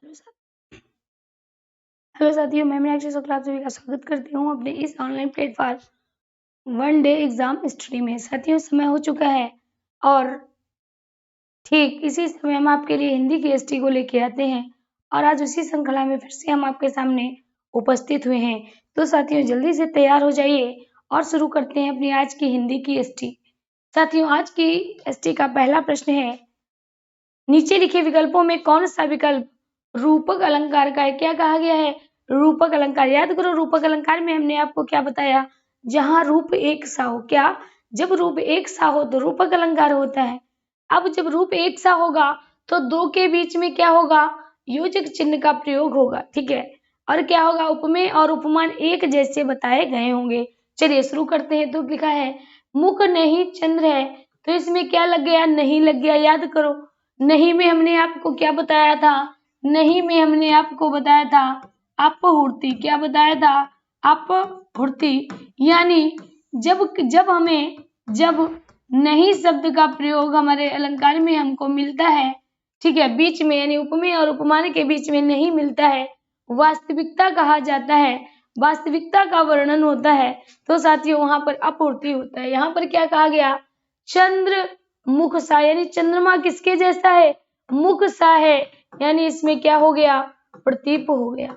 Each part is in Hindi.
हेलो साथियों, मैं मीनाक्षी शुक्ला आप सभी का स्वागत करती हूँ अपने इस online platform one day exam study में। साथियों, समय हो चुका है और ठीक इसी समय हम आपके लिए हिंदी की एसटी को लेके आते हैं और आज उसी श्रृंखला में फिर से हम आपके सामने उपस्थित हुए हैं। तो साथियों, जल्दी से तैयार हो जाइए और शुरू करते हैं अपनी आज की हिंदी की एसटी। साथियों, आज की एसटी का पहला प्रश्न है, नीचे लिखे विकल्पों में कौन सा विकल्प रूपक अलंकार का है? क्या कहा गया है? रूपक अलंकार। याद करो, रूपक अलंकार में हमने आपको क्या बताया? जहां रूप एक सा हो। क्या? जब रूप एक सा हो तो रूपक अलंकार होता है। अब जब रूप एक सा होगा तो दो के बीच में क्या होगा? योजक चिन्ह का प्रयोग होगा। ठीक है, और क्या होगा? उपमेय और उपमान एक जैसे बताए गए होंगे। चलिए शुरू करते हैं। तो लिखा है मुख नहीं चंद्र है, तो इसमें क्या लग गया? नहीं लग गया। याद करो, नहीं में हमने आपको क्या बताया था? नहीं में हमने आपको बताया था अपहूर्ति। क्या बताया था? अपहूर्ति। यानी जब नहीं शब्द का प्रयोग हमारे अलंकार में हमको मिलता है, ठीक है, बीच में यानी उपमेय और उपमान के बीच में नहीं मिलता है, वास्तविकता कहा जाता है, वास्तविकता का वर्णन होता है, तो साथियों वहां पर अपपूर्ति होता है। यहाँ पर क्या कहा गया? चंद्र मुख सा, यानी चंद्रमा किसके जैसा है? मुख सा है, यानी इसमें क्या हो गया? प्रतीप हो गया।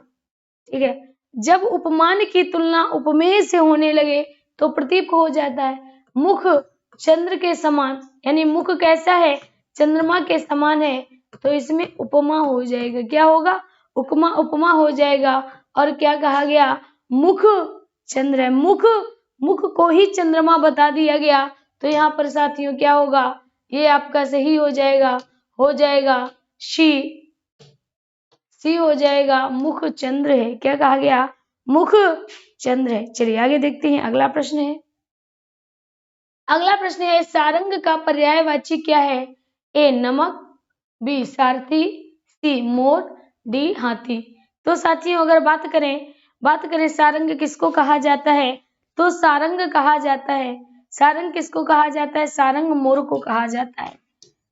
ठीक है, जब उपमान की तुलना उपमेय से होने लगे तो प्रतीप हो जाता है। मुख चंद्र के समान, यानी मुख कैसा है? चंद्रमा के समान है, तो इसमें उपमा हो जाएगा। क्या होगा? उपमा, उपमा हो जाएगा। और क्या कहा गया? मुख चंद्र है, मुख को ही चंद्रमा बता दिया गया, तो यहाँ पर साथियों क्या होगा? ये आपका सही हो जाएगा सी हो जाएगा। मुख चंद्र है। क्या कहा गया? मुख चंद्र है। चलिए आगे देखते हैं। अगला प्रश्न है सारंग का पर्यायवाची क्या है? ए नमक, बी सारथी, सी मोर, डी हाथी। तो साथियों अगर बात करें सारंग किसको कहा जाता है? तो सारंग कहा जाता है, सारंग किसको कहा जाता है? सारंग मोर को कहा जाता है।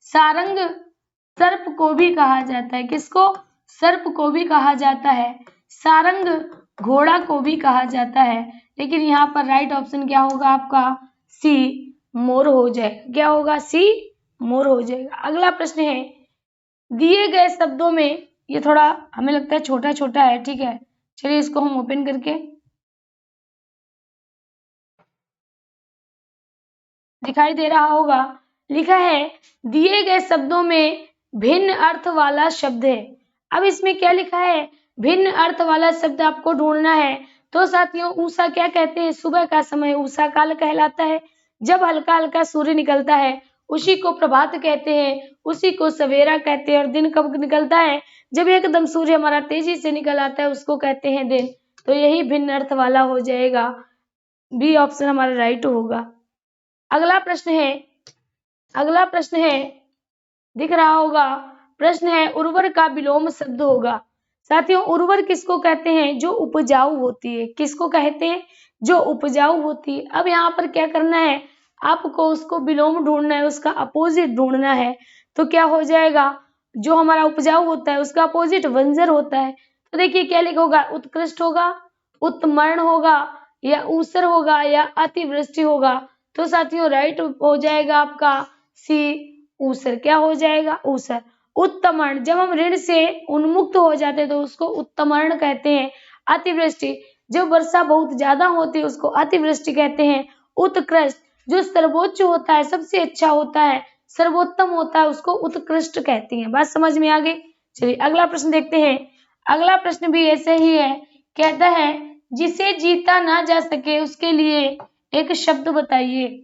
सारंग सर्प को भी कहा जाता है। किसको? सर्प को भी कहा जाता है। सारंग घोड़ा को भी कहा जाता है। लेकिन यहाँ पर राइट ऑप्शन क्या होगा आपका? सी मोर हो जाएगा। क्या होगा? सी मोर हो जाएगा। अगला प्रश्न है, दिए गए शब्दों में, ये थोड़ा हमें लगता है छोटा छोटा है, ठीक है, चलिए इसको हम ओपन करके दिखाई दे रहा होगा। लिखा है दिए गए शब्दों में भिन्न अर्थ वाला शब्द है। अब इसमें क्या लिखा है? भिन्न अर्थ वाला शब्द आपको ढूंढना है। तो साथियों उषा क्या कहते हैं? सुबह का समय उषा काल कहलाता है। जब हल्का हल्का सूर्य निकलता है उसी को प्रभात कहते हैं, उसी को सवेरा कहते हैं। और दिन कब निकलता है? जब एकदम सूर्य हमारा तेजी से निकल आता है, उसको कहते हैं दिन। तो यही भिन्न अर्थ वाला हो जाएगा। बी ऑप्शन हमारा राइट होगा। अगला प्रश्न है, दिख रहा होगा, प्रश्न है उर्वर का विलोम शब्द होगा। साथियों उर्वर किसको कहते हैं? जो उपजाऊ होती है। किसको कहते हैं? जो उपजाऊ होती है। अब यहाँ पर क्या करना है? आपको उसको विलोम ढूंढना है, उसका अपोजिट ढूंढना है। तो क्या हो जाएगा? जो हमारा उपजाऊ होता है उसका अपोजिट बंजर होता है। तो देखिए क्या लिखा होगा? उत्कृष्ट होगा, उत्मर्ण होगा, या ऊसर होगा, या अतिवृष्टि होगा। तो साथियों राइट हो जाएगा आपका सी ऊसर। क्या हो जाएगा? ऊसर। उत्तमर्ण, जब हम ऋण से उन्मुक्त हो जाते हैं तो उसको उत्तमर्ण कहते हैं। अतिवृष्टि, जब वर्षा बहुत ज्यादा होती है उसको अतिवृष्टि कहते हैं। उत्कृष्ट, जो सर्वोच्च होता है, सबसे अच्छा होता है, सर्वोत्तम होता है, उसको उत्कृष्ट कहती हैं। बात समझ में आ गई? चलिए अगला प्रश्न देखते हैं। अगला प्रश्न भी ऐसे ही है, कहता है जिसे जीता ना जा सके उसके लिए एक शब्द बताइए।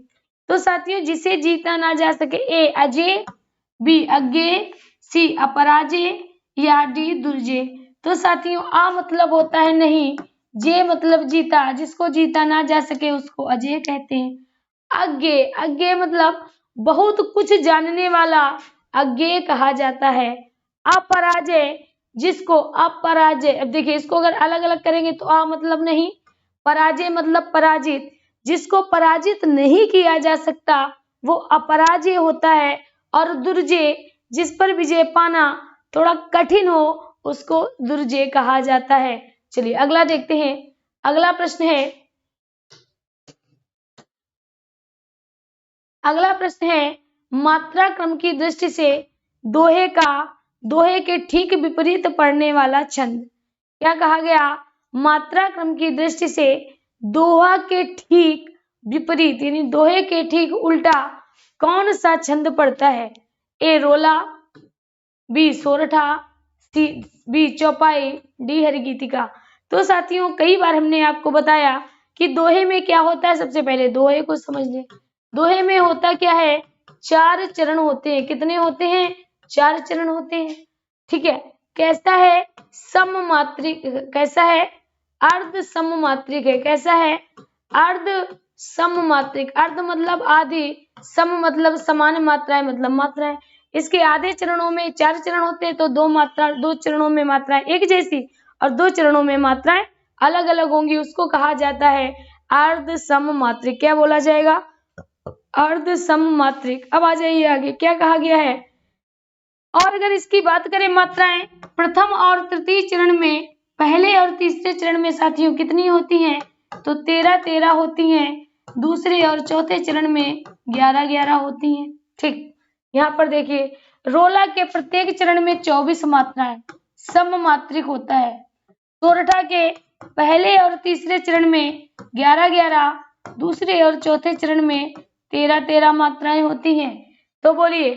तो साथियों जिसे जीता ना जा सके, ए अजय, बी अज्ञेय, सी अपराजय, या डी दुर्जय। तो साथियों आ मतलब होता है नहीं, जे मतलब जीता, जिसको जीता ना जा सके उसको अजय कहते हैं। अज्ञेय, अज्ञेय मतलब बहुत कुछ जानने वाला अज्ञेय कहा जाता है। अपराजय, जिसको अपराजय, अब देखिए इसको अगर अलग अलग करेंगे तो आ मतलब नहीं, पराजय मतलब पराजित, जिसको पराजित नहीं किया जा सकता वो अपराजय होता है। और दुर्जय, जिस पर विजय पाना थोड़ा कठिन हो उसको दुर्जय कहा जाता है। चलिए अगला देखते हैं। अगला प्रश्न है, अगला प्रश्न है मात्रा क्रम की दृष्टि से दोहे के ठीक विपरीत पढ़ने वाला छंद। क्या कहा गया? मात्रा क्रम की दृष्टि से दोहा के ठीक विपरीत यानी दोहे के ठीक उल्टा कौन सा छंद पड़ता है? ए रोला, बी सोरठा, सी बी चौपाई, डी हरिगीतिका। तो साथियों कई बार हमने आपको बताया कि दोहे में क्या होता है। सबसे पहले दोहे को समझ लें। दोहे में होता क्या है? 4 चरण होते हैं। कितने होते हैं? 4 चरण होते हैं। ठीक है। कैसा है? सममात्रिक। कैसा है? अर्ध सममात्रिक है। कैसा है? अर्ध सममात्रिक। अर्ध मतलब आधी, सम मतलब समान मात्राएं मतलब मात्राएं। इसके आधे चरणों में 4 चरण होते हैं तो 2 चरणों में मात्राएं एक जैसी और 2 चरणों में मात्राएं अलग अलग होंगी। उसको कहा जाता है अर्ध सममात्रिक। क्या बोला जाएगा? अर्ध सममात्रिक। अब आ जाइए आगे, क्या कहा गया है? और अगर इसकी बात करें मात्राएं प्रथम और तृतीय चरण में, पहले और तीसरे चरण में साथियों कितनी होती हैं? तो 13 होती हैं। दूसरे और चौथे चरण में 11 होती हैं। ठीक, यहाँ पर देखिए रोला के प्रत्येक चरण में 24 मात्राएं सममात्रिक होता है। सोरठा के पहले और तीसरे चरण में 11, दूसरे और चौथे चरण में 13 मात्राएं होती हैं। तो बोलिए,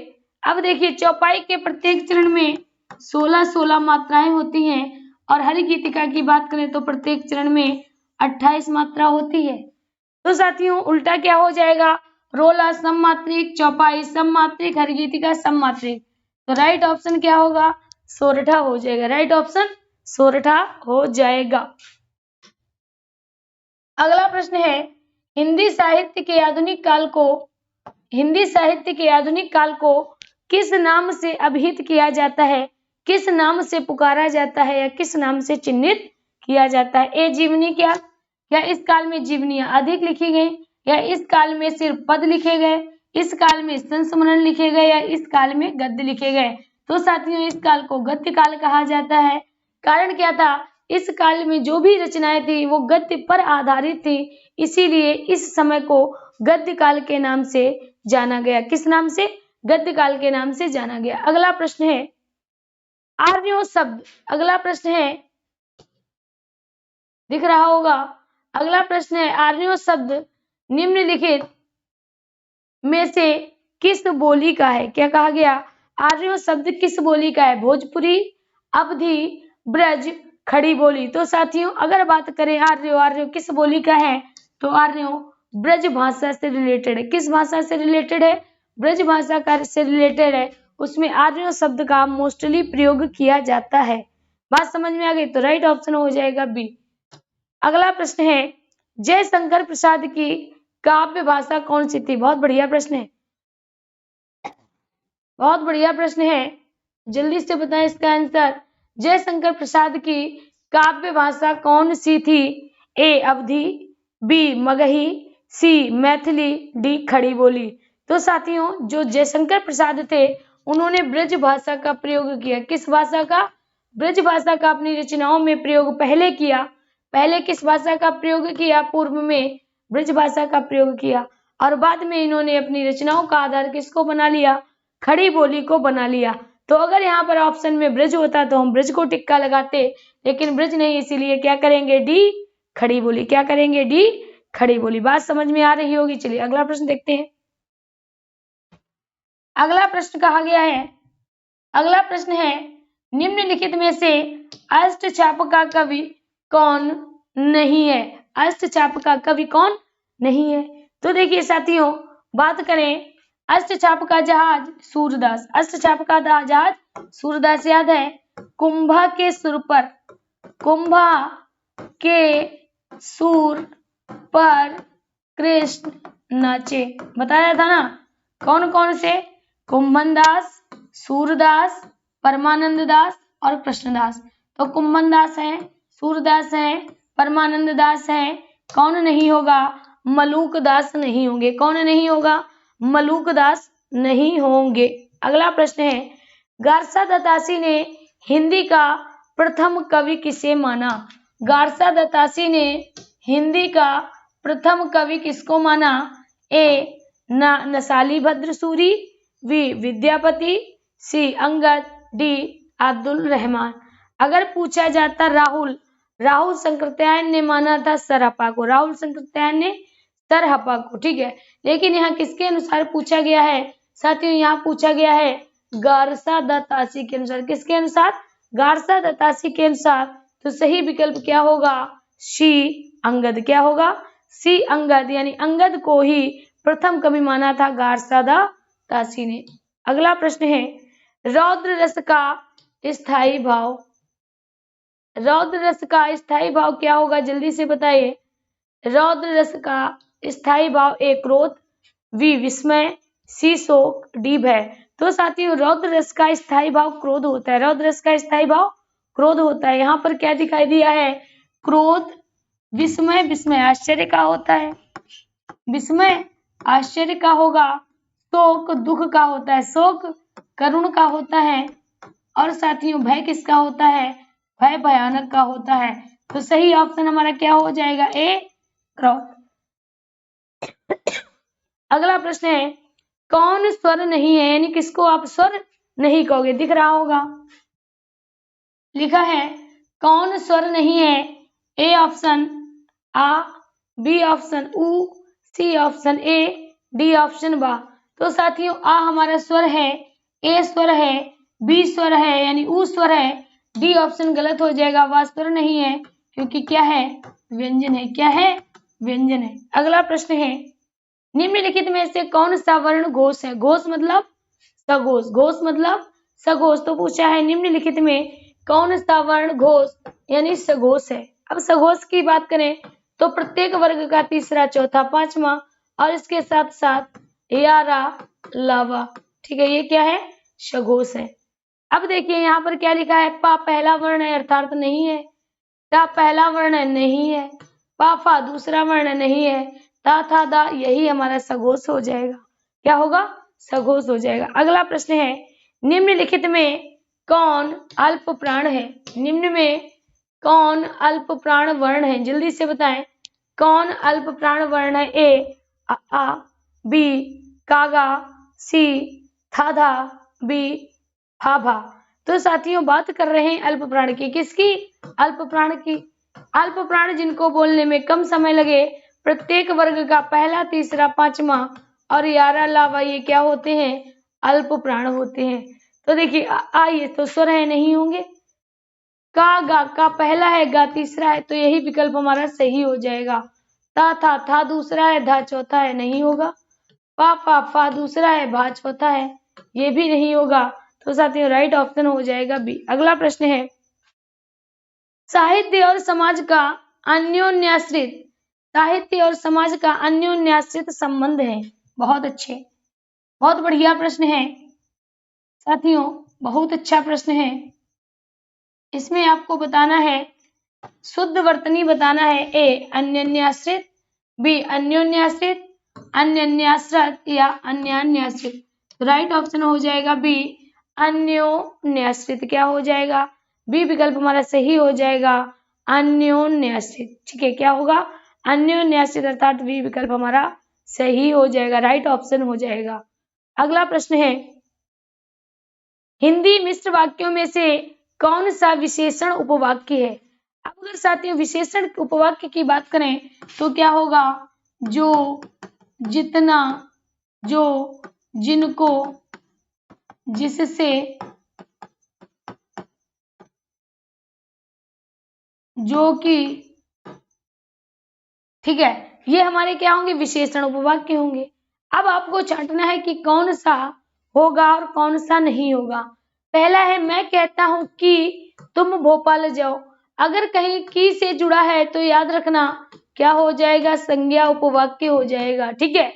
अब देखिए चौपाई के प्रत्येक चरण में 16 मात्राएं होती हैं और हरिगीतिका की बात करें तो प्रत्येक चरण में 28 मात्रा होती है। तो साथियों उल्टा क्या हो जाएगा? रोला सममात्रिक, चौपाई सममात्रिक, हरिगीतिका सममात्रिक। तो राइट ऑप्शन क्या होगा? सोरठा हो जाएगा। राइट ऑप्शन सोरठा हो जाएगा। अगला प्रश्न है हिंदी साहित्य के आधुनिक काल को किस नाम से अभिहित किया जाता है? किस नाम से पुकारा जाता है या किस नाम से चिन्हित किया जाता है? ए जीवनी। क्या इस काल में जीवनियां अधिक लिखी गई या इस काल में सिर्फ पद लिखे गए, इस काल में संस्मरण लिखे गए या इस काल में गद्य लिखे गए? तो साथियों इस काल को गद्य काल कहा जाता है। कारण क्या था? इस काल में जो भी रचनाएं थी वो गद्य पर आधारित थी, इसीलिए इस समय को गद्य काल के नाम से जाना गया। किस नाम से? गद्य काल के नाम से जाना गया। अगला प्रश्न है आर्यों शब्द। अगला प्रश्न है, दिख रहा होगा। अगला प्रश्न है आर्यों शब्द निम्नलिखित में से किस बोली का है? क्या कहा गया? आर्यों शब्द किस बोली का है? भोजपुरी, अवधी, ब्रज, खड़ी बोली। तो साथियों अगर बात करें आर्यों किस बोली का है? तो आर्यों ब्रज भाषा से रिलेटेड है। किस भाषा से रिलेटेड है? ब्रज भाषा का से रिलेटेड है। उसमें आर्यों शब्द का मोस्टली प्रयोग किया जाता है। बात समझ में आ गई? तो राइट ऑप्शन हो जाएगा बी। अगला प्रश्न है जयशंकर प्रसाद की काव्य भाषा कौन सी थी? बहुत बढ़िया प्रश्न है, बहुत बढ़िया प्रश्न है। जल्दी से बताएं इसका आंसर। जयशंकर प्रसाद की काव्य भाषा कौन सी थी? ए अवधी, बी मगही, सी मैथिली, डी खड़ी बोली। तो साथियों जो जयशंकर प्रसाद थे उन्होंने ब्रज भाषा का प्रयोग किया। किस भाषा का? ब्रज भाषा का अपनी रचनाओं में प्रयोग पहले किया। पहले किस भाषा का प्रयोग किया? पूर्व में ब्रज भाषा का प्रयोग किया और बाद में इन्होंने अपनी रचनाओं का आधार किसको बना लिया? खड़ी बोली को बना लिया। तो अगर यहाँ पर ऑप्शन में ब्रज होता तो हम ब्रज को टिक्का लगाते, लेकिन ब्रज नहीं, इसीलिए क्या करेंगे? डी खड़ी बोली। क्या करेंगे? डी खड़ी बोली। बात समझ में आ रही होगी। चलिए अगला प्रश्न देखते हैं। अगला प्रश्न कहा गया है, अगला प्रश्न है निम्नलिखित में से अष्टचाप का कवि कौन नहीं है? अष्टचाप का कवि कौन नहीं है? तो देखिए साथियों बात करें अष्टचाप का जहाज सूरदास। अष्टचाप का जहाज सूरदास याद है। कुंभा के सुर पर कृष्ण नाचे। बताया था ना कौन कौन से? कुंभन दास, सूरदास, परमानंद दास और कृष्णदास। तो कुंभन दास है, सूरदास है, परमानंद दास है। कौन नहीं होगा? मलूक दास नहीं होंगे। कौन नहीं होगा? मलूक दास नहीं होंगे। अगला प्रश्न है गारसा दत्तासी ने हिंदी का प्रथम कवि किसे माना? गारसा दत्तासी ने हिंदी का प्रथम कवि किसको माना? ए नसाली भद्रसूरी, बी विद्यापति, सी अंगद, डी अब्दुल रहमान। अगर पूछा जाता राहुल शंकरत्यायन ने माना था सरहप्पा को, राहुल शंकरत्यायन ने सरहप्पा को, ठीक है। लेकिन यहाँ किसके अनुसार पूछा गया है साथियों? यहाँ पूछा गया है गारसा दत्तासी के अनुसार। किसके अनुसार? गारसा दत्तासी के अनुसार। तो सही विकल्प क्या होगा? सी अंगद। क्या होगा? सी अंगद, यानी अंगद को ही प्रथम कवि माना था गारसा दत्तासी ने। अगला प्रश्न है रौद्र रस का स्थायी भाव। रौद्र रस का स्थायी भाव क्या होगा? जल्दी से बताइए। रौद्र रस का स्थायी भाव ए क्रोध, बी विस्मय, सी शोक, डी भय। तो साथियों रौद्र रस का स्थायी भाव क्रोध होता है। रौद्र रस का स्थायी भाव क्रोध होता है। यहाँ पर क्या दिखाई दिया है? क्रोध, विस्मय, विस्मय आश्चर्य का होता है, विस्मय आश्चर्य का होगा, शोक दुख का होता है, शोक करुण का होता है, और साथियों भय किसका होता है? भय भयानक का होता है। तो सही ऑप्शन हमारा क्या हो जाएगा? ए क्रोध। अगला प्रश्न है कौन स्वर नहीं है, यानी किसको आप स्वर नहीं कहोगे? दिख रहा होगा, लिखा है कौन स्वर नहीं है? ए ऑप्शन आ, बी ऑप्शन उ, सी ऑप्शन ए, डी ऑप्शन बा। तो साथियों आ हमारा स्वर है, ए स्वर है, बी स्वर है यानी उ स्वर है, डी ऑप्शन गलत हो जाएगा, वा स्वर नहीं है क्योंकि क्या है? व्यंजन है। क्या है? व्यंजन है। अगला प्रश्न है निम्नलिखित में से कौन सा वर्ण घोष है? घोष मतलब सघोष, घोष मतलब सघोष। तो पूछा है निम्नलिखित में कौन सा वर्ण घोष यानी सघोष है। अब सघोष की बात करें तो प्रत्येक वर्ग का तीसरा, चौथा, पांचवा और इसके साथ साथ यारा, लावा, ठीक है, ये क्या है? सघोष है। अब देखिए यहाँ पर क्या लिखा है? पा पहला वर्ण है अर्थात नहीं है, ता पहला वर्ण है नहीं है, पा फा दूसरा वर्ण नहीं है, ता था दा यही हमारा सघोष हो जाएगा। क्या होगा? सघोष हो जाएगा। अगला प्रश्न है निम्नलिखित में कौन अल्प प्राण है? निम्न में कौन अल्प प्राण वर्ण है? जल्दी से बताएं कौन अल्प प्राण वर्ण है? ए आ, बी कागा, सी थाधा, बी भाभा। तो साथियों बात कर रहे हैं अल्प प्राण की। किसकी? अल्प प्राण की। अल्प प्राण जिनको बोलने में कम समय लगे, प्रत्येक वर्ग का पहला, तीसरा, पांचवा और यारा लावा ये क्या होते हैं? अल्प प्राण होते हैं। तो देखिए ये तो स्वर है, नहीं होंगे। का गा का पहला है, गा तीसरा है, तो यही विकल्प हमारा सही हो जाएगा। ता था दूसरा है, धा चौथा है, नहीं होगा। पा फा दूसरा है, भा चौथा है, ये भी नहीं होगा। तो साथियों राइट ऑप्शन हो जाएगा बी। अगला प्रश्न है साहित्य और समाज का अन्योन्याश्रित, साहित्य और समाज का अन्योन्याश्रित संबंध है। बहुत अच्छे, बहुत बढ़िया प्रश्न है साथियों, बहुत अच्छा प्रश्न है। इसमें आपको बताना है शुद्ध वर्तनी बताना है। ए अन्योन्याश्रित, बी अन्योन्याश्रित, अन्योन्याश्रित या अन्यान्याश्रित। राइट ऑप्शन हो जाएगा बी अन्योन्याश्रित। क्या हो जाएगा? बी विकल्प हमारा सही हो जाएगा अन्योन्याश्रित। ठीक है, क्या होगा? अन्योन्याश्रित अर्थात बी विकल्प हमारा सही हो जाएगा, राइट ऑप्शन हो जाएगा। अगला प्रश्न है हिंदी मिश्र वाक्यों में से कौन सा विशेषण उपवाक्य है? अब अगर साथियों विशेषण उपवाक्य की बात करें तो क्या होगा? जो, जितना, जो, जिनको, जिससे, जो कि, ठीक है, ये हमारे क्या होंगे? विशेषण उपवाक्य होंगे। अब आपको छांटना है कि कौन सा होगा और कौन सा नहीं होगा। पहला है मैं कहता हूं कि तुम भोपाल जाओ। अगर कहीं की से जुड़ा है तो याद रखना क्या हो जाएगा? संज्ञा उपवाक्य हो जाएगा। ठीक है।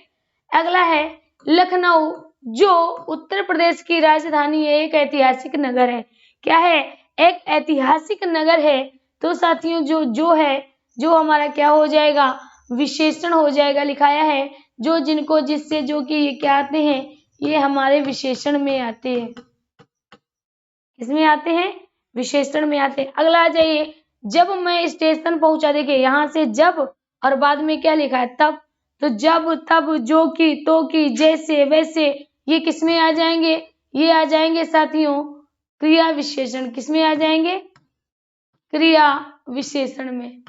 अगला है लखनऊ जो उत्तर प्रदेश की राजधानी है, एक ऐतिहासिक नगर है। क्या है? एक ऐतिहासिक नगर है। तो साथियों जो है, जो हमारा क्या हो जाएगा? विशेषण हो जाएगा। लिखाया है जो, जिनको, जिससे, जो कि, ये क्या आते हैं? ये हमारे विशेषण में आते हैं। किसमें आते हैं? विशेषण में आते हैं। अगला आ जाइए, जब मैं स्टेशन पहुंचा, देखिए यहाँ से जब और बाद में क्या लिखा है, तब। तो जब, तब, जो की, तो की, जैसे, वैसे, ये किसमें आ जाएंगे, ये आ जाएंगे साथियों क्रिया विशेषण। किसमें आ जाएंगे, क्रिया विशेषण में,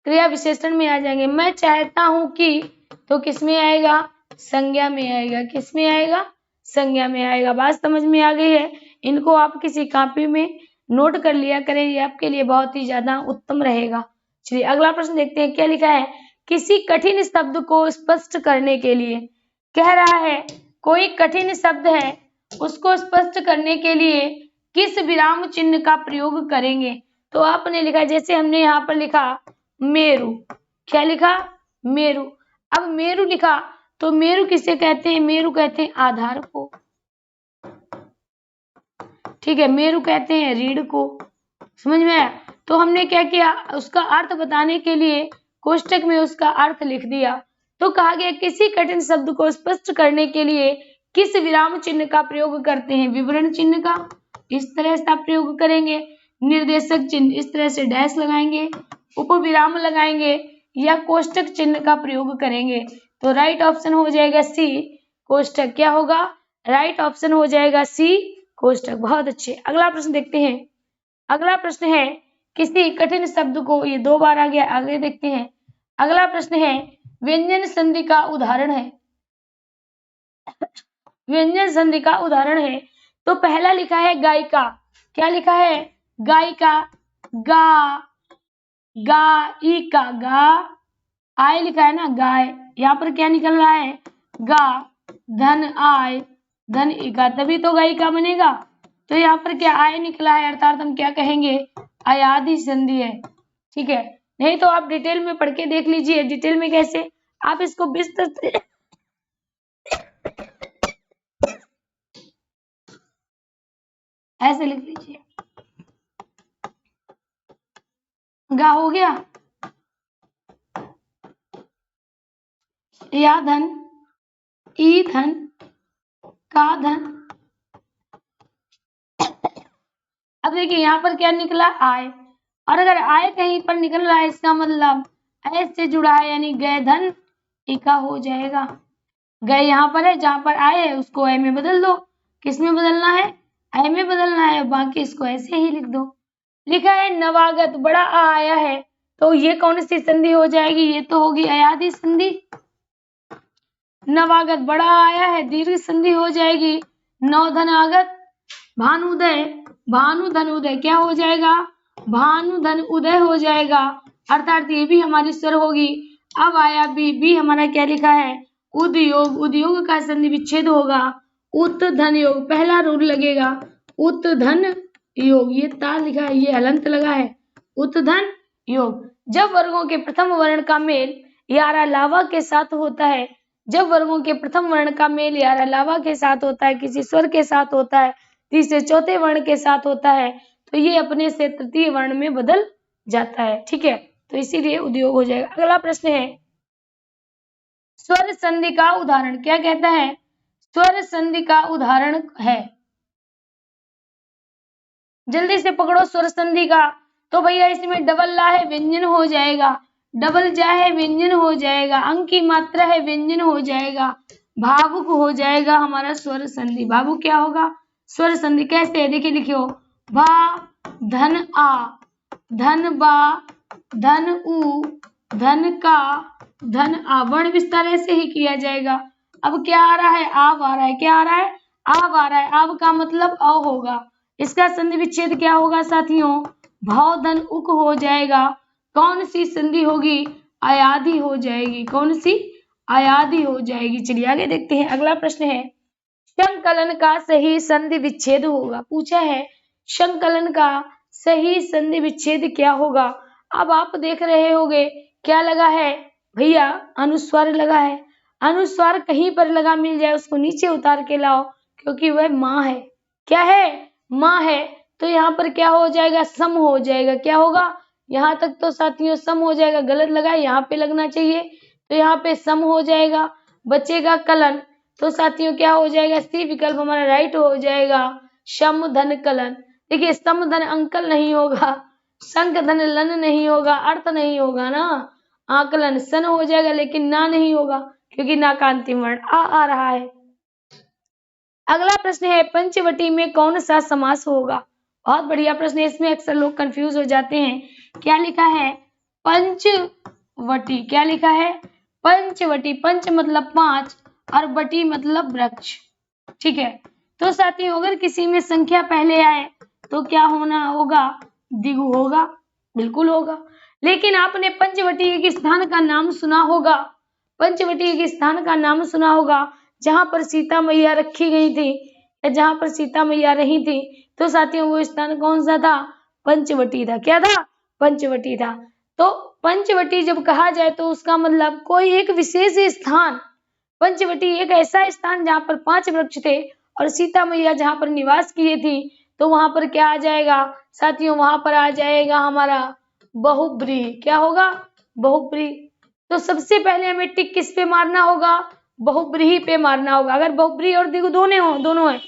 क्रिया विशेषण में आ जाएंगे। मैं चाहता हूं कि, तो किसमें आएगा, संज्ञा में आएगा। किसमें आएगा, संज्ञा में आएगा। बात समझ में आ गई है। इनको आप किसी कॉपी में नोट कर लिया करें, ये आपके लिए बहुत ही ज्यादा उत्तम रहेगा। चलिए अगला प्रश्न देखते हैं, क्या लिखा है। किसी कठिन शब्द को स्पष्ट करने के लिए, कह रहा है कोई कठिन शब्द है, उसको स्पष्ट करने के लिए किस विराम चिन्ह का प्रयोग करेंगे। तो आपने लिखा, जैसे हमने यहाँ पर लिखा मेरु, क्या लिखा, मेरु। अब मेरु लिखा, तो मेरु किसे कहते हैं, मेरु कहते हैं आधार को, ठीक है, मेरु कहते हैं रीढ़ को। समझ में आया। तो हमने क्या किया, उसका अर्थ बताने के लिए कोष्टक में उसका अर्थ लिख दिया। तो कहा गया किसी कठिन शब्द को स्पष्ट करने के लिए किस विराम चिन्ह का प्रयोग करते हैं, विवरण चिन्ह का, इस तरह से आप प्रयोग करेंगे। निर्देशक चिन्ह, इस तरह से डैश लगाएंगे, उपविराम लगाएंगे, या कोष्टक चिन्ह का प्रयोग करेंगे। तो राइट ऑप्शन हो जाएगा सी, कोष्टक। क्या होगा, राइट ऑप्शन हो जाएगा सी, कोष्टक। बहुत अच्छे। अगला प्रश्न देखते हैं। अगला प्रश्न है, किसी कठिन शब्द को, ये 2 बार आ गया, आगे देखते हैं। अगला प्रश्न है, व्यंजन संधि का उदाहरण है, व्यंजन संधि का उदाहरण है। तो पहला लिखा है गायिका, क्या लिखा है, गायिका, गा, गा, ई का गा, आय लिखा है ना, गाय। यहाँ पर क्या निकल रहा है, गा, धन आय, धन ई का, तभी तो गायिका बनेगा। तो यहाँ पर क्या आय निकला है, अर्थात हम क्या कहेंगे, अयादि संधि है। ठीक है, नहीं तो आप डिटेल में पढ़ के देख लीजिए, डिटेल में कैसे आप इसको विस्तार से ऐसे लिख लीजिए। गा हो गया, या धन, ई धन, का धन। अब देखिए यहाँ पर क्या निकला, आय। और अगर आय कहीं पर निकल रहा है, इसका मतलब ऐ से जुड़ा है, यानी गए धन इका हो जाएगा। गए यहाँ पर है, जहां पर आय है उसको ऐ में बदल दो। किस में बदलना है, ऐ में बदलना है, बाकी इसको ऐसे ही लिख दो। लिखा है नवागत, बड़ा आ आया है, तो ये कौन सी संधि हो जाएगी, ये तो होगी अयादि संधि। नवागत, बड़ा आया है, दीर्घ संधि हो जाएगी। नौ धन आगत, भानुदय, भानु धन उदय, क्या हो जाएगा, भानु धन उदय हो जाएगा, अर्थात ये भी हमारी स्वर होगी। अब आया बी हमारा क्या लिखा है, उद्योग, उद्योग का संधि विच्छेद होगा। उत धन योग, पहला रूल लगेगा, उत धन योग, ये ता लिखा है, ये हलंत लगा है, उत धन योग। जब वर्गों के प्रथम वर्ण का मेल यारा लावा के साथ होता है, जब वर्गों के प्रथम वर्ण का मेल यारा लावा के साथ होता है, किसी स्वर के साथ होता है, तीसरे चौथे वर्ण के साथ होता है, तो ये अपने से तृतीय वर्ण में बदल जाता है। ठीक है, तो इसीलिए उद्योग हो जाएगा। अगला प्रश्न है, स्वर संधि का उदाहरण, क्या कहता है, स्वर संधि का उदाहरण है, जल्दी से पकड़ो स्वर संधि का। तो भैया इसमें डबल ला है, व्यंजन हो जाएगा, डबल जा है, व्यंजन हो जाएगा, अंक की मात्रा है, व्यंजन हो जाएगा, भावुक हो जाएगा हमारा स्वर संधि। भावुक क्या होगा, स्वर संधि कैसे है, देखिए लिखियो, भा, धन आ, धन बा, धन उ, धन का, धन आ, वर्ण विस्तार ऐसे ही किया जाएगा। अब क्या आ रहा है, आव आ रहा है, क्या आ रहा है, आव आ रहा है, आव का मतलब अ होगा, इसका संधि विच्छेद क्या होगा साथियों, भाव धन उक हो जाएगा। कौन सी संधि होगी, अयादि हो जाएगी, कौन सी, अयादि हो जाएगी। चलिए आगे देखते हैं। अगला प्रश्न है, संकलन का सही संधि विच्छेद होगा, पूछा है संकलन का सही संधि विच्छेद क्या होगा। अब आप देख रहे होंगे क्या लगा है भैया, अनुस्वार लगा है। अनुस्वार कहीं पर लगा मिल जाए उसको नीचे उतार के लाओ, क्योंकि वह माँ है, क्या है, माँ है। तो यहाँ पर क्या हो जाएगा, सम हो जाएगा, क्या होगा, यहाँ तक तो साथियों सम हो जाएगा, गलत लगा, यहाँ पे लगना चाहिए, तो यहाँ पे सम हो जाएगा, बचेगा कलन। तो साथियों क्या हो जाएगा, सी विकल्प हमारा राइट हो जाएगा, शम धन कलन। देखिए सम धन अंकल नहीं होगा, शंख धन लन नहीं होगा, अर्थ नहीं होगा ना, आकलन सन हो जाएगा लेकिन ना नहीं होगा क्योंकि ना का अंतिम वर्ण आ रहा है। अगला प्रश्न है पंचवटी में कौन सा समास होगा। बहुत बढ़िया प्रश्न है, इसमें अक्सर लोग कंफ्यूज हो जाते हैं। क्या लिखा है पंचवटी, क्या लिखा है पंचवटी। पंच मतलब 5 और वटी मतलब वृक्ष, ठीक है। तो साथियों अगर किसी में संख्या पहले आए तो क्या होना होगा, द्विगु होगा, बिल्कुल होगा। लेकिन आपने पंचवटी एक स्थान का नाम सुना होगा, पंचवटी एक स्थान का नाम सुना होगा जहां पर सीता मैया रखी गई थी या जहां पर सीता मैया रही थी। तो साथियों वो स्थान कौन सा था, पंचवटी था। क्या था, पंचवटी था। तो पंचवटी जब कहा जाए तो उसका मतलब कोई एक विशेष स्थान, पंचवटी एक ऐसा स्थान जहां पर 5 वृक्ष थे और सीता मैया जहां पर निवास किए थी। तो वहां पर क्या आ जाएगा साथियों, वहां पर आ जाएगा हमारा बहुब्रीहि। क्या होगा, बहुब्रीहि। तो सबसे पहले हमें टिक किस पे मारना होगा, बहुब्रीहि पे मारना होगा। अगर बहुब्रीहि और द्विगु दोनों है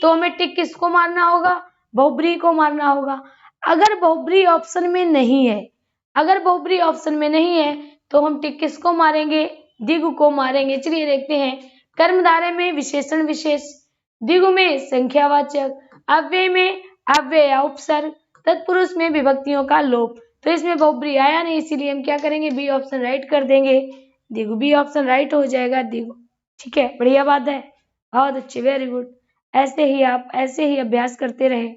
तो हमें टिक किसको मारना होगा, बहुब्रीहि को मारना होगा। अगर बहुब्रीहि ऑप्शन में नहीं है, अगर बहुब्रीहि ऑप्शन में नहीं है तो हम टिक किसको मारेंगे, द्विगु को मारेंगे। चलिए देखते हैं। कर्मधारय में विशेषण विशेष, द्विगु में संख्यावाचक, अव्यय में अव्यय या उपसर्ग, तत्पुरुष में विभक्तियों का लोप। तो इसमें बहुब्रीहि आया नहीं, इसीलिए हम क्या करेंगे, बी ऑप्शन राइट कर देंगे, द्विगु। बी ऑप्शन राइट हो जाएगा द्विगु, ठीक है। बढ़िया बात है, बहुत अच्छी, वेरी गुड। ऐसे ही अभ्यास करते रहे।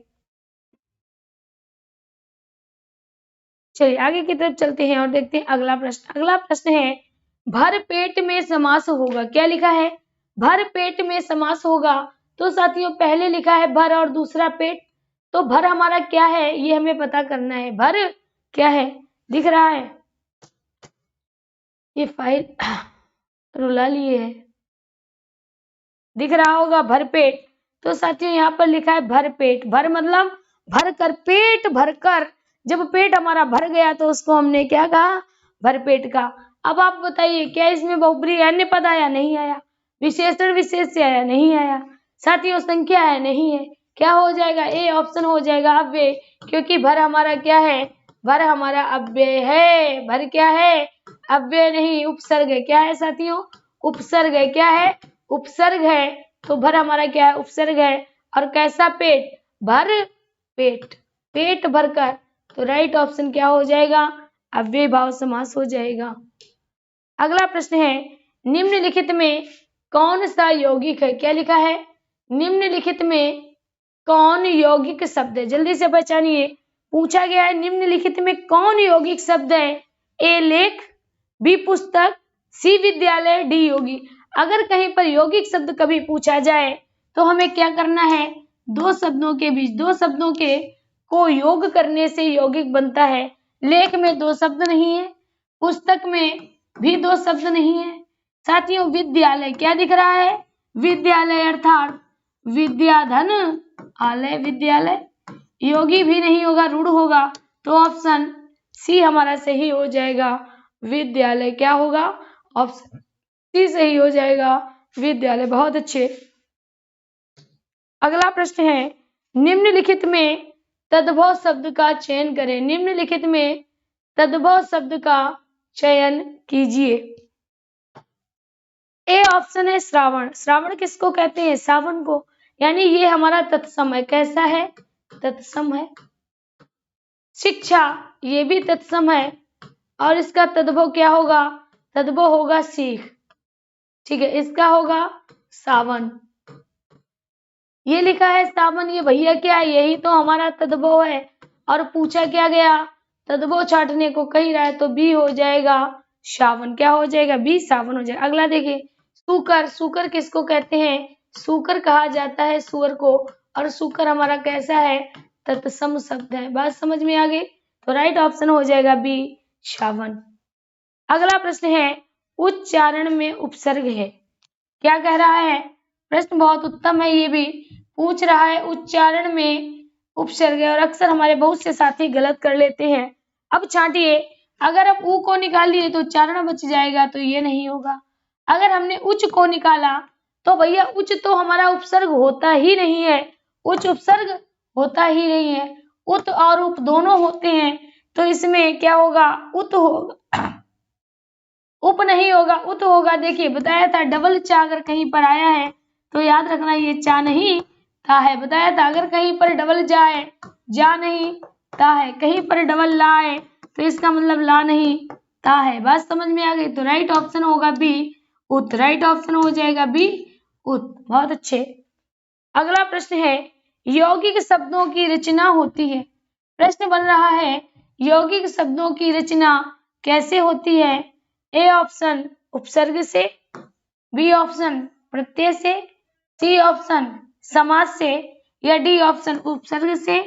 चलिए आगे की तरफ चलते हैं और देखते हैं अगला प्रश्न। अगला प्रश्न है भर पेट में समास होगा। क्या लिखा है, भर पेट में समास होगा। तो साथियों पहले लिखा है भर और दूसरा पेट, तो भर हमारा क्या है ये हमें पता करना है। भर क्या है, दिख रहा है, ये फाइल रुला लिए है, दिख रहा होगा भरपेट। तो साथियों यहाँ पर लिखा है भरपेट, भर मतलब भर कर, पेट भर कर। जब पेट हमारा भर गया तो उसको हमने क्या कहा, भरपेट का। अब आप बताइए क्या इसमें बहुब्रीहि अन्य पद आया, नहीं आया। विशेषण विशेष से आया, नहीं आया। साथियों संख्या है, नहीं है। क्या हो जाएगा, ए ऑप्शन हो जाएगा अव्यय, क्योंकि भर हमारा क्या है, भर हमारा अव्यय है। भर क्या है, अव्यय नहीं उपसर्ग है। क्या है साथियों, उपसर्ग है। क्या है, उपसर्ग है। तो भर हमारा क्या है, उपसर्ग है। और कैसा पेट, भर पेट, पेट भरकर। तो राइट ऑप्शन क्या हो जाएगा, अव्यय भाव समास हो जाएगा। अगला प्रश्न है निम्नलिखित में कौन सा यौगिक है। क्या लिखा है, निम्नलिखित में कौन यौगिक शब्द है, जल्दी से पहचानिए। पूछा गया है निम्नलिखित में कौन यौगिक शब्द है। ए लेख, बी पुस्तक, सी विद्यालय, डी योगी। अगर कहीं पर यौगिक शब्द कभी पूछा जाए तो हमें क्या करना है, दो शब्दों के बीच, दो शब्दों के को योग करने से यौगिक बनता है। लेख में दो शब्द नहीं है, पुस्तक में भी दो शब्द नहीं है। साथियों विद्यालय क्या दिख रहा है, विद्यालय अर्थात विद्याधन आलय, विद्यालय। योगी भी नहीं होगा, रूढ़ होगा। तो ऑप्शन सी हमारा सही हो जाएगा, विद्यालय। क्या होगा, ऑप्शन सी सही हो जाएगा, विद्यालय। बहुत अच्छे। अगला प्रश्न है निम्नलिखित में तद्भव शब्द का चयन करें। निम्नलिखित में तद्भव शब्द का चयन कीजिए। ए ऑप्शन है श्रावण। श्रावण किसको कहते हैं, सावन को, यानी ये हमारा तत्सम है। कैसा है, तत्सम है। शिक्षा ये भी तत्सम है और इसका तद्भव क्या होगा, तद्भव होगा सीख, ठीक है। इसका होगा सावन। ये लिखा है सावन, ये भैया क्या है, यही तो हमारा तद्भव है। और पूछा क्या गया, तद्भव छाटने को कही रहा है, तो बी हो जाएगा सावन। क्या हो जाएगा, बी सावन हो जाएगा। अगला देखिए सूकर। सूकर किसको कहते हैं, सूकर कहा जाता है सुअर को, और सूकर हमारा कैसा है, तत्सम शब्द है। बात समझ में आ गई, तो राइट ऑप्शन हो जाएगा बी सावन। अगला प्रश्न है उच्चारण में उपसर्ग है। क्या कह रहा है, प्रश्न बहुत उत्तम है, ये भी पूछ रहा है उच्चारण में उपसर्ग है। और अक्सर हमारे बहुत से साथी गलत कर लेते हैं। अब छांटिए, अगर आप ऊ को निकाल लिए तो उच्चारण बच जाएगा, तो ये नहीं होगा। अगर हमने उच्च को निकाला तो भैया उच्च तो हमारा उपसर्ग होता ही नहीं है, उच्च उपसर्ग होता ही नहीं है, उत और उप दोनों होते हैं, तो इसमें क्या होगा, उत होगा, उप नहीं होगा, उत होगा। देखिए बताया था डबल चा अगर कहीं पर आया है तो याद रखना ये चा नहीं था है, बताया था अगर कहीं पर डबल जाए, जा नहीं ता है, कहीं पर डबल ला है तो इसका मतलब ला नहीं ता है। बात समझ में आ गई? तो राइट ऑप्शन होगा बी उत, राइट ऑप्शन हो जाएगा बी उत। बहुत अच्छे। अगला प्रश्न है यौगिक शब्दों की रचना होती है। प्रश्न बन रहा है यौगिक शब्दों की रचना कैसे होती है? ए ऑप्शन उपसर्ग से, बी ऑप्शन प्रत्यय से, सी ऑप्शन समास से, या डी ऑप्शन उपसर्ग से,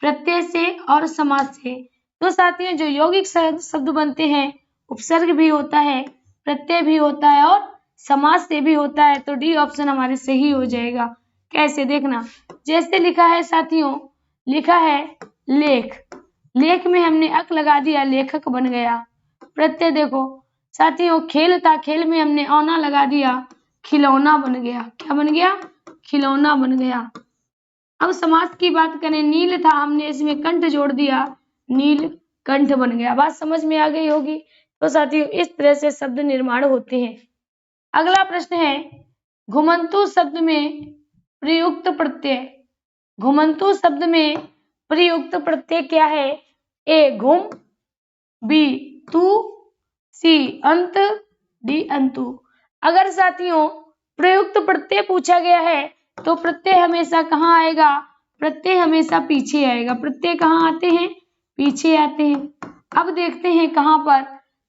प्रत्यय से और समास से। तो साथियों जो यौगिक शब्द बनते हैं उपसर्ग भी होता है, प्रत्यय भी होता है और समास से भी होता है, तो डी ऑप्शन हमारे सही हो जाएगा। कैसे देखना, जैसे लिखा है साथियों, लिखा है लेख, लेख में हमने अक लगा दिया, लेखक बन गया। प्रत्यय देखो साथियों, खेल था, खेल में हमने औना लगा दिया, खिलौना बन गया। क्या बन गया? खिलौना बन गया। अब समास की बात करें, नील था, हमने इसमें कंठ जोड़ दिया, नील कंठ बन गया। बात समझ में आ गई होगी। तो साथियों इस तरह से शब्द निर्माण होते हैं। अगला प्रश्न है घुमंतु शब्द में प्रयुक्त प्रत्यय। घुमंतु शब्द में प्रयुक्त प्रत्यय क्या है? ए घुम, बी तू, सी अंत, डी अंतु। अगर साथियों प्रयुक्त प्रत्यय पूछा गया है तो प्रत्यय हमेशा कहाँ आएगा? प्रत्यय हमेशा पीछे आएगा। प्रत्यय कहाँ आते हैं? पीछे आते हैं। अब देखते हैं कहाँ पर,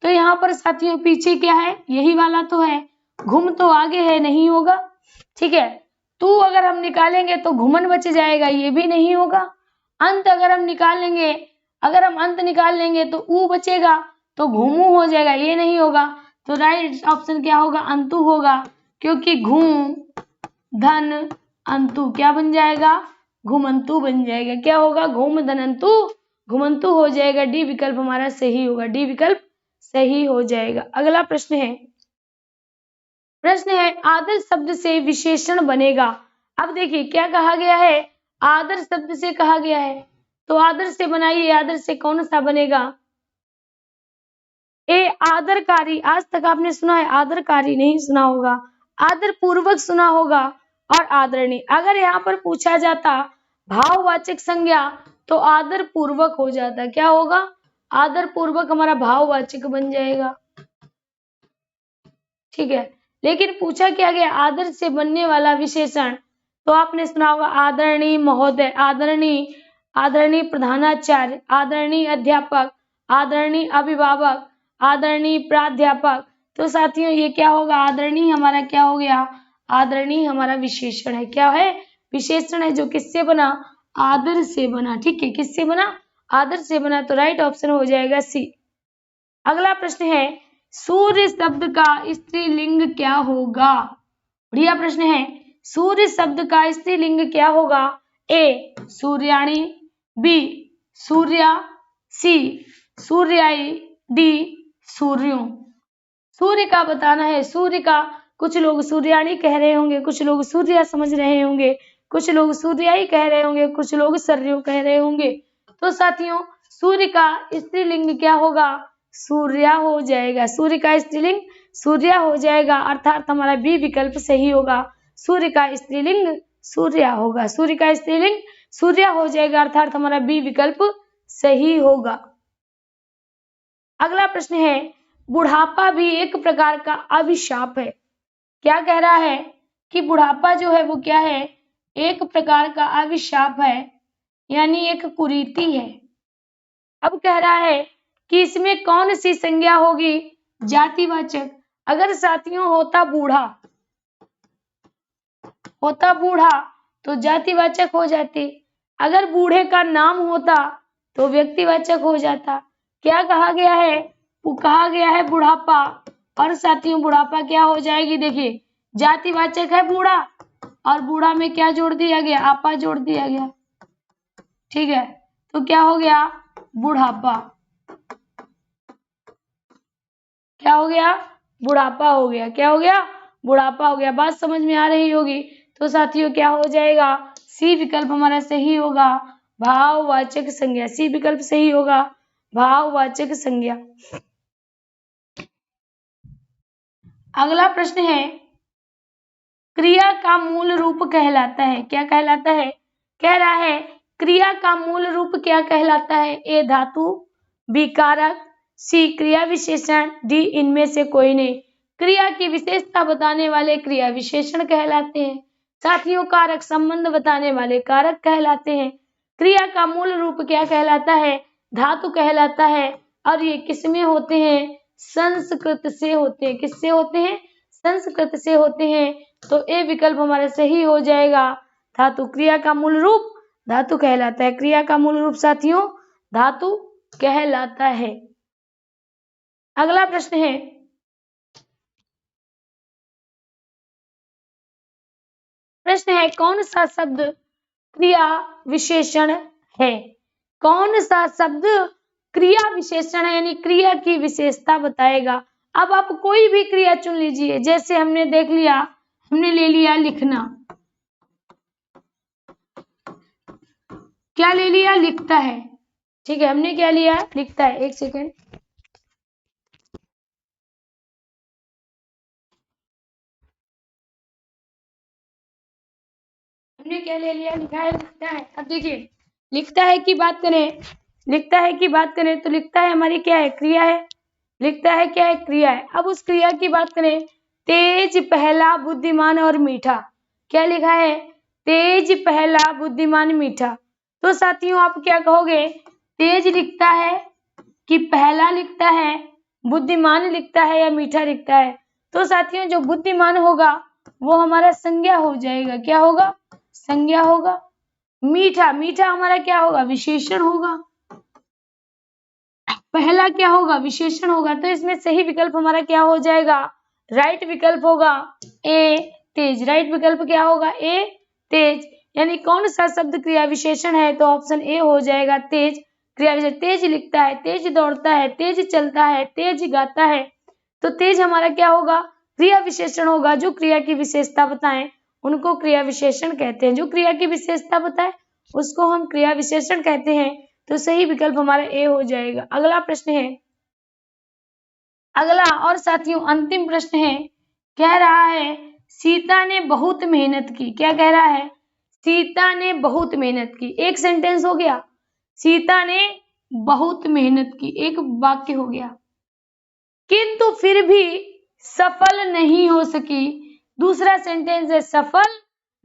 तो यहाँ पर साथियों पीछे क्या है? यही वाला तो है। घुम तो आगे है, नहीं होगा। ठीक है, तू अगर हम निकालेंगे तो घुमन बच जाएगा, ये भी नहीं होगा। अंत अगर हम निकालेंगे, अगर हम अंत निकाल लेंगे तो ऊ बचेगा, तो घूमू हो जाएगा, ये नहीं होगा। तो राइट ऑप्शन क्या होगा? अंतु होगा, क्योंकि घूम धन अंतु क्या बन जाएगा? घुमंतु बन जाएगा। क्या होगा? घूम धन अंतु, घुमंतु हो जाएगा। डी विकल्प हमारा सही होगा, डी विकल्प सही हो जाएगा। अगला प्रश्न है, प्रश्न है आदर शब्द से विशेषण बनेगा। अब देखिए क्या कहा गया है? आदर शब्द से कहा गया है, तो आदर से बनाइए। आदर से कौन सा बनेगा? ए आदरकारी, आज तक आपने सुना है आदरकारी? नहीं सुना होगा। आदर पूर्वक सुना होगा और आदरणीय। अगर यहाँ पर पूछा जाता भाववाचक संज्ञा तो आदर पूर्वक हो जाता। क्या होगा? आदर पूर्वक हमारा भाववाचक बन जाएगा। ठीक है, लेकिन पूछा क्या गया? आदर से बनने वाला विशेषण, तो आपने सुना होगा आदरणीय महोदय, आदरणीय, आदरणीय प्रधानाचार्य, आदरणीय अध्यापक, आदरणीय अभिभावक, आदरणीय प्राध्यापक। तो साथियों ये क्या होगा? आदरणीय हमारा क्या हो गया? आदरणीय हमारा विशेषण है। क्या है? विशेषण है, जो किससे बना? आदर से बना। ठीक है, किससे बना? आदर से बना। तो राइट ऑप्शन हो जाएगा सी। अगला प्रश्न है सूर्य शब्द का स्त्रीलिंग क्या होगा? बढ़िया प्रश्न है। सूर्य शब्द का स्त्रीलिंग क्या होगा? ए सूर्याणी, बी सूर्या, सी सूर्याई, डी सूर्यों। सूर्य का बताना है। सूर्य का कुछ लोग सूर्याणी कह रहे होंगे, कुछ लोग सूर्या समझ रहे होंगे, कुछ लोग सूर्याई कह रहे होंगे, कुछ लोग सर्यो कह रहे होंगे। तो साथियों सूर्य का स्त्रीलिंग क्या होगा? सूर्या हो जाएगा। सूर्य का स्त्रीलिंग सूर्या हो जाएगा, अर्थात हमारा बी विकल्प सही होगा। सूर्य का स्त्रीलिंग सूर्या होगा। सूर्य का स्त्रीलिंग सूर्या हो जाएगा, अर्थात हमारा बी विकल्प सही होगा। अगला प्रश्न है बुढ़ापा भी एक प्रकार का अभिशाप है। क्या कह रहा है? कि बुढ़ापा जो है वो क्या है? एक प्रकार का अभिशाप है, यानी एक कुरीति है। अब कह रहा है कि इसमें कौन सी संज्ञा होगी? जातिवाचक। अगर साथियों होता बूढ़ा, होता बूढ़ा तो जातिवाचक हो जाती। अगर बूढ़े का नाम होता तो व्यक्तिवाचक हो जाता। क्या कहा गया है? वो कहा गया है बुढ़ापा, और साथियों बुढ़ापा क्या हो जाएगी? देखिए जातिवाचक है बूढ़ा, और बूढ़ा में क्या जोड़ दिया गया? आपा जोड़ दिया गया। ठीक है, तो क्या हो गया? बुढ़ापा। क्या हो गया? बुढ़ापा हो गया। क्या हो गया? बुढ़ापा हो गया। बात समझ में आ रही होगी। तो साथियों क्या हो जाएगा, सी विकल्प हमारा सही होगा, भाववाचक संज्ञा। सी विकल्प सही होगा, भाववाचक संज्ञा। अगला प्रश्न है, क्रिया का मूल रूप कहलाता है, क्या कहलाता है, कह रहा है क्रिया का मूल रूप क्या कहलाता है, ए धातु, बी कारक, सी क्रिया विशेषण, डी इनमें से कोई नहीं। क्रिया की विशेषता बताने वाले क्रिया विशेषण कहलाते हैं। साथियों कारक संबंध बताने वाले कारक कहलाते हैं। क्रिया का मूल रूप क्या कहलाता है, धातु कहलाता है। और ये किसमें होते हैं, संस्कृत से होते हैं। किससे होते हैं, संस्कृत से होते हैं। तो ए विकल्प हमारा सही हो जाएगा, धातु। क्रिया का मूल रूप धातु कहलाता है। क्रिया का मूल रूप साथियों धातु कहलाता है। अगला प्रश्न है, कौन सा शब्द क्रिया विशेषण है, कौन सा शब्द क्रिया विशेषण है, यानी क्रिया की विशेषता बताएगा। अब आप कोई भी क्रिया चुन लीजिए, जैसे हमने देख लिया, हमने ले लिया लिखना, क्या ले लिया, लिखता है, ठीक है, हमने क्या लिया, लिखता है। एक सेकेंड, हमने क्या ले लिया, लिखा है, लिखता है। अब देखिए लिखता है की बात करें, लिखता है की बात करें तो लिखता है हमारी क्या है, क्रिया है। लिखता है क्या है, क्रिया है। अब उस क्रिया की बात करें, तेज, पहला, बुद्धिमान और मीठा, क्या लिखा है, तेज, पहला, बुद्धिमान, मीठा। तो साथियों आप क्या कहोगे, तेज लिखता है कि पहला लिखता है, बुद्धिमान लिखता है या मीठा लिखता है। तो साथियों जो बुद्धिमान होगा वो हमारा संज्ञा हो जाएगा, क्या होगा, संज्ञा होगा। मीठा, मीठा हमारा क्या होगा, विशेषण होगा। पहला क्या होगा, विशेषण होगा। तो इसमें सही विकल्प हमारा क्या हो जाएगा, राइट विकल्प होगा ए, तेज। राइट विकल्प क्या होगा, ए, तेज। यानी कौन सा शब्द क्रिया विशेषण है, तो ऑप्शन ए हो जाएगा, तेज। क्रिया विशेषण, तेज लिखता है, तेज दौड़ता है, तेज चलता है, तेज गाता है। तो तेज हमारा क्या होगा, क्रिया विशेषण होगा। जो क्रिया की विशेषता बताएं उनको क्रिया विशेषण कहते हैं। जो क्रिया की विशेषता बताए उसको हम क्रिया विशेषण कहते हैं। तो सही विकल्प हमारा ए हो जाएगा। अगला प्रश्न है, अगला और साथियों अंतिम प्रश्न है, कह रहा है सीता ने बहुत मेहनत की, क्या कह रहा है, सीता ने बहुत मेहनत की। एक सेंटेंस हो गया, सीता ने बहुत मेहनत की, एक वाक्य हो गया, किंतु फिर भी सफल नहीं हो सकी। दूसरा सेंटेंस है सफल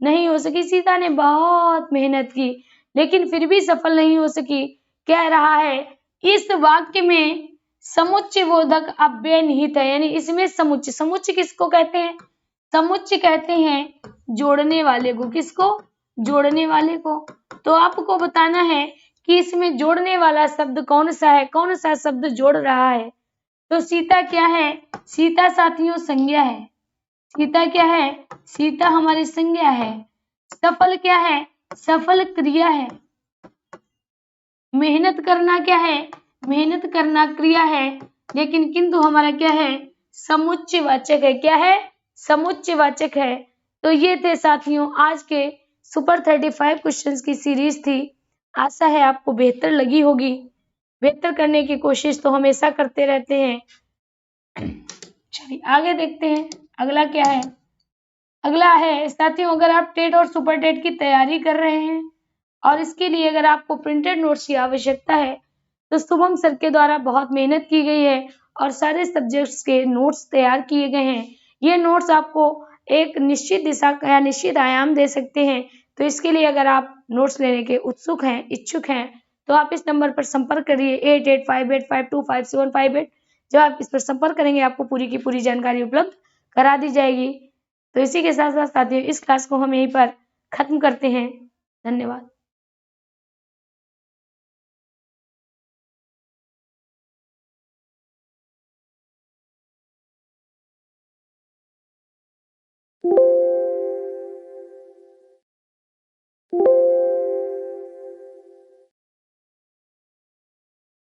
नहीं हो सकी, सीता ने बहुत मेहनत की लेकिन फिर भी सफल नहीं हो सकी। कह रहा है इस वाक्य में समुच्चय बोधक अव्यय निहित है, यानी इसमें समुच्चय, समुच्चय किसको कहते हैं, समुच्चय कहते हैं जोड़ने वाले को। किसको, जोड़ने वाले को। तो आपको बताना है कि इसमें जोड़ने वाला शब्द कौन सा है, कौन सा शब्द जोड़ रहा है। तो सीता क्या है, सीता साथियों संज्ञा है। सीता क्या है, सीता हमारी संज्ञा है। सफल क्या है, सफल क्रिया है। मेहनत करना क्या है, मेहनत करना क्रिया है। लेकिन किंतु हमारा क्या है, समुच्चय वाचक है। क्या है, समुच्चय वाचक है। तो ये थे साथियों आज के सुपर 35 क्वेश्चंस की सीरीज थी। आशा है आपको बेहतर लगी होगी। बेहतर करने की कोशिश तो हमेशा करते रहते हैं। चलिए आगे देखते हैं अगला क्या है। अगला है साथियों, अगर आप टेट और सुपर टेट की तैयारी कर रहे हैं और इसके लिए अगर आपको प्रिंटेड नोट्स की आवश्यकता है तो शुभम सर के द्वारा बहुत मेहनत की गई है और सारे सब्जेक्ट्स के नोट्स तैयार किए गए हैं। ये नोट्स आपको एक निश्चित दिशा या निश्चित आयाम दे सकते हैं। तो इसके लिए अगर आप नोट्स लेने के उत्सुक हैं, इच्छुक हैं, तो आप इस नंबर पर संपर्क करिए 8858525758। जब आप इस पर संपर्क करेंगे आपको पूरी की पूरी जानकारी उपलब्ध करा दी जाएगी। तो इसी के साथ साथ साथियों इस क्लास को हम यहीं पर खत्म करते हैं। धन्यवाद।